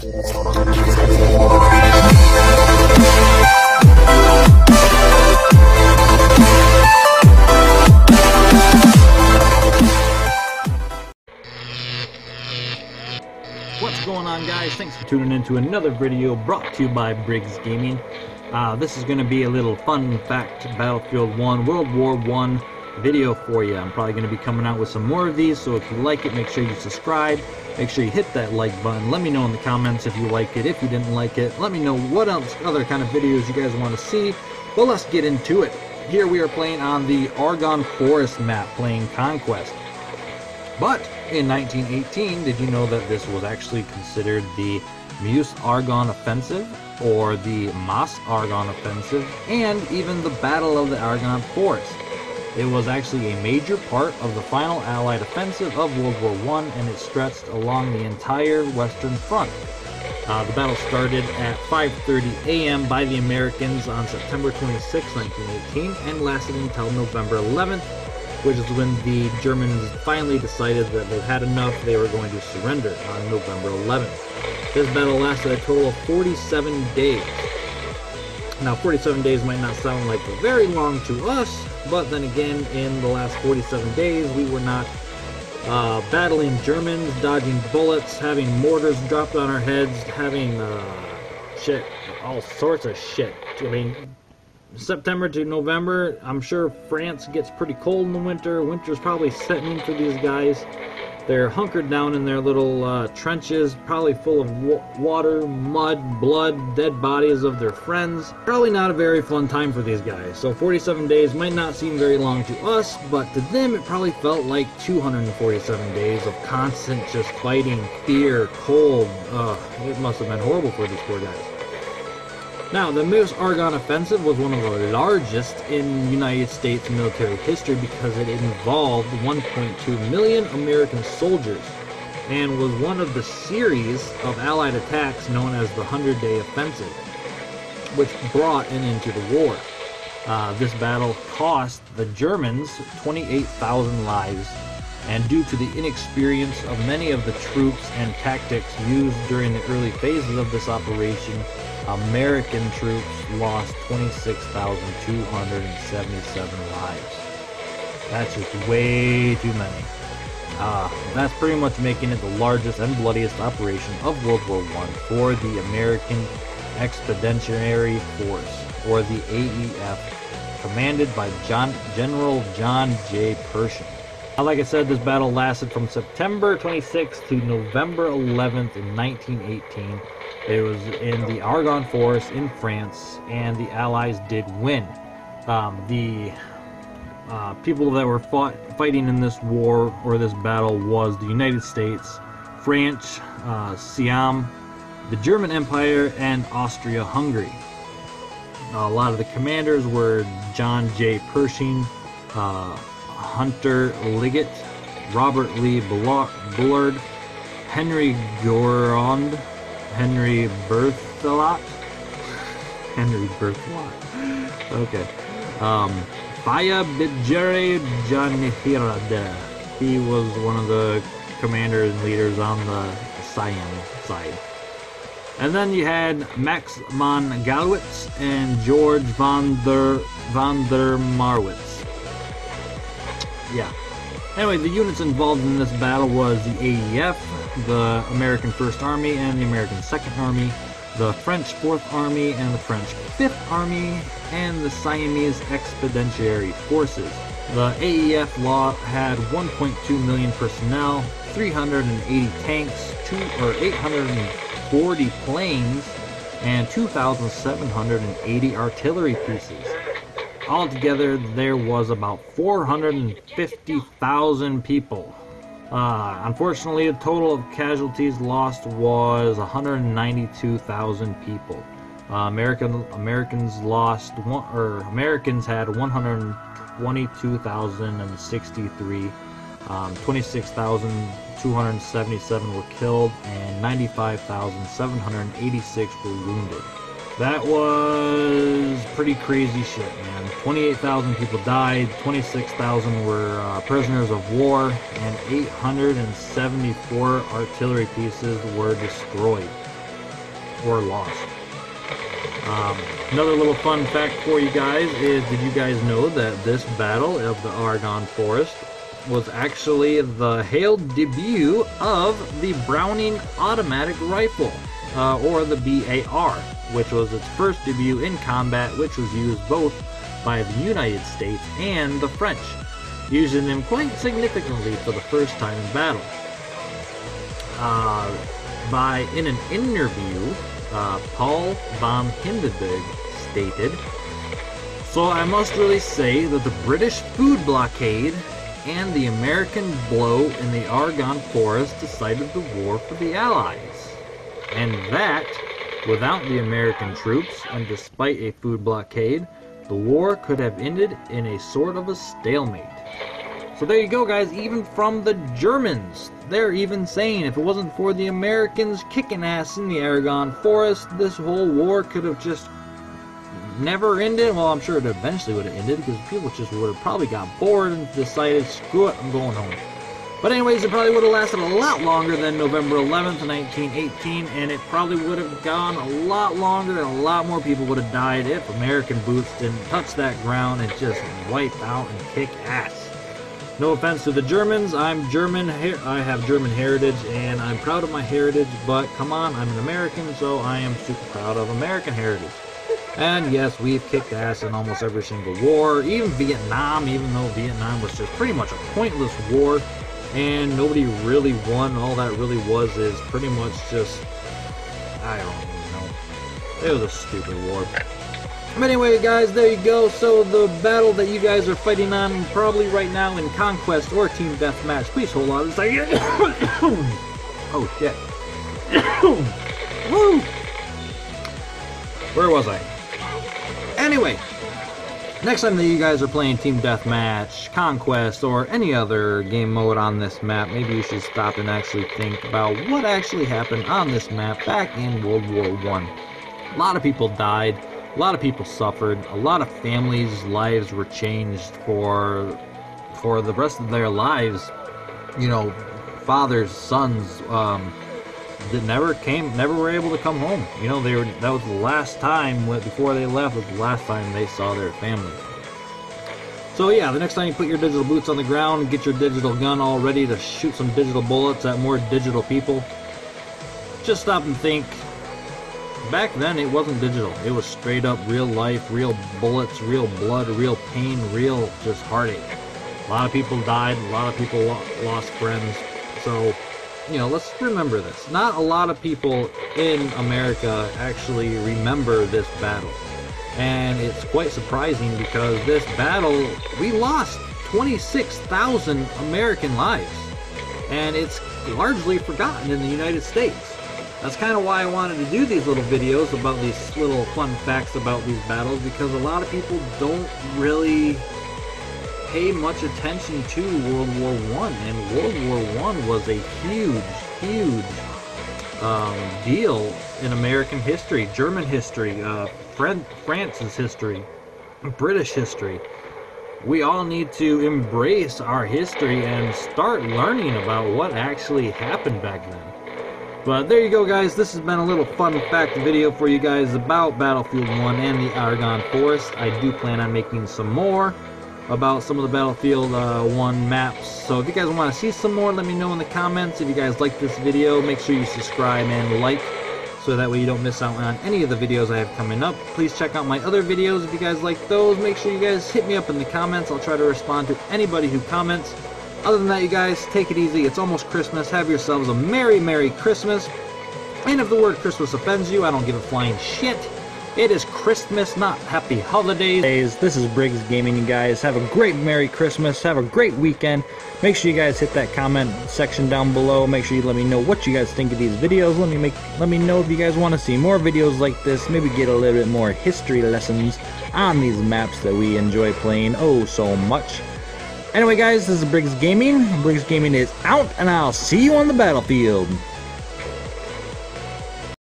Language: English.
What's going on, guys? Thanks for tuning in to another video brought to you by BRIGGZ Gaming. This is going to be a little fun fact Battlefield 1 World War I video for you. I'm probably going to be coming out with some more of these, so if you like it, make sure you subscribe. Make sure you hit that like button. Let me know in the comments if you like it. If you didn't like it, let me know what else, other kind of videos you guys want to see. But let's get into it. Here we are playing on the Argonne Forest map, playing Conquest. But in 1918, did you know that this was actually considered the Meuse-Argonne Offensive, or the Mas-Argonne Offensive, and even the Battle of the Argonne Forest? It was actually a major part of the final Allied offensive of World War I, and it stretched along the entire Western Front. The battle started at 5:30 a.m. by the Americans on September 26, 1918, and lasted until November 11th, which is when the Germans finally decided that they've had enough. They were going to surrender on November 11th. This battle lasted a total of 47 days. Now, 47 days might not sound like very long to us, but then again, in the last 47 days, we were not battling Germans, dodging bullets, having mortars dropped on our heads, having shit, all sorts of shit. I mean, September to November, I'm sure France gets pretty cold in the winter. Winter's probably setting in for these guys. They're hunkered down in their little trenches, probably full of water, mud, blood, dead bodies of their friends. Probably not a very fun time for these guys. So 47 days might not seem very long to us, but to them it probably felt like 247 days of constant just fighting, fear, cold. It must have been horrible for these poor guys. Now, the Meuse-Argonne Offensive was one of the largest in United States military history because it involved 1.2 million American soldiers and was one of the series of Allied attacks known as the 100-Day Offensive, which brought an end to the war. This battle cost the Germans 28,000 lives, and due to the inexperience of many of the troops and tactics used during the early phases of this operation, American troops lost 26,277 lives. That's just way too many. That's pretty much making it the largest and bloodiest operation of World War I for the American Expeditionary Force, or the AEF, commanded by General John J. Pershing. Like I said, this battle lasted from September 26th to November 11th in 1918. It was in the Argonne Forest in France, and the Allies did win. The people that were fighting in this war, or this battle, was the United States, France, Siam, the German Empire, and Austria-Hungary. A lot of the commanders were John J. Pershing, Hunter Liggett, Robert Lee Bullard, Henry Gourand, Henry Berthelot, okay, Baya Bidjere Janihirad. He was one of the commanders and leaders on the Siam side. And then you had Max von Gallwitz and George von der Marwitz. Yeah. Anyway, the units involved in this battle was the AEF, the American First Army and the American Second Army, the French Fourth Army and the French Fifth Army, and the Siamese Expeditionary Forces. The AEF had 1.2 million personnel, 380 tanks, 840 planes, and 2,780 artillery pieces. Altogether, there was about 450,000 people. Unfortunately, the total of casualties lost was 192,000 people. Americans had 122,063. 26,277 were killed, and 95,786 were wounded. That was pretty crazy shit, man. 28,000 people died, 26,000 were prisoners of war, and 874 artillery pieces were destroyed. or lost. Another little fun fact for you guys is, did you guys know that this battle of the Argonne Forest was actually the hailed debut of the Browning automatic rifle, or the BAR, which was its first debut in combat, which was used both by the United States and the French, using them quite significantly for the first time in battle. In an interview, Paul von Hindenburg stated, "So I must really say that the British food blockade and the American blow in the Argonne Forest decided the war for the Allies, and that, without the American troops and despite a food blockade, the war could have ended in a sort of a stalemate." So there you go, guys. Even from the Germans, they're even saying if it wasn't for the Americans kicking ass in the Argonne Forest, this whole war could have just never ended. Well, I'm sure it eventually would have ended, because people just would have probably got bored and decided, screw it, I'm going home. But anyways, it probably would have lasted a lot longer than November 11th, 1918, and it probably would have gone a lot longer, and a lot more people would have died if American boots didn't touch that ground and just wipe out and kick ass. No offense to the Germans, I'm German, I have German heritage, and I'm proud of my heritage, but come on, I'm an American, so I am super proud of American heritage. And yes, we've kicked ass in almost every single war, even Vietnam, even though Vietnam was just pretty much a pointless war, and nobody really won. All that really was is pretty much just, I don't even know. It was a stupid war. But anyway, guys, there you go. So the battle that you guys are fighting on probably right now in Conquest or Team Deathmatch. Please hold on a second. Oh, shit. Woo! Where was I? Anyway, next time that you guys are playing Team Deathmatch, Conquest, or any other game mode on this map, maybe you should stop and actually think about what actually happened on this map back in World War I. A lot of people died. A lot of people suffered. A lot of families' lives were changed for the rest of their lives. You know, fathers, sons, that never were able to come home. You know, that was the last time, before they left, was the last time they saw their families. So yeah, the next time you put your digital boots on the ground and get your digital gun all ready to shoot some digital bullets at more digital people, just stop and think. Back then, it wasn't digital. It was straight up real life, real bullets, real blood, real pain, real just heartache. A lot of people died. A lot of people lost friends. So, you know, let's remember this. Not a lot of people in America actually remember this battle. And it's quite surprising, because this battle, we lost 26,000 American lives. And it's largely forgotten in the United States. That's kind of why I wanted to do these little videos about these little fun facts about these battles, because a lot of people don't really pay much attention to World War I, and World War I was a huge deal in American history, German history, France's history, British history. We all need to embrace our history and start learning about what actually happened back then. But there you go, guys. This has been a little fun fact video for you guys about Battlefield 1 and the Argonne Forest. I do plan on making some more about some of the Battlefield 1 maps. So if you guys want to see some more, let me know in the comments. If you guys like this video, make sure you subscribe and like, so that way you don't miss out on any of the videos I have coming up. Please check out my other videos if you guys like those. Make sure you guys hit me up in the comments. I'll try to respond to anybody who comments. Other than that, you guys, take it easy. It's almost Christmas. Have yourselves a Merry, Merry Christmas. And if the word Christmas offends you, I don't give a flying shit. It is Christmas, not Happy Holidays. This is BRIGGZ Gaming, you guys. Have a great Merry Christmas. Have a great weekend. Make sure you guys hit that comment section down below. Make sure you let me know what you guys think of these videos. Let me know if you guys want to see more videos like this. Maybe get a little bit more history lessons on these maps that we enjoy playing oh so much. Anyway, guys, this is BRIGGZ Gaming. BRIGGZ Gaming is out, and I'll see you on the battlefield.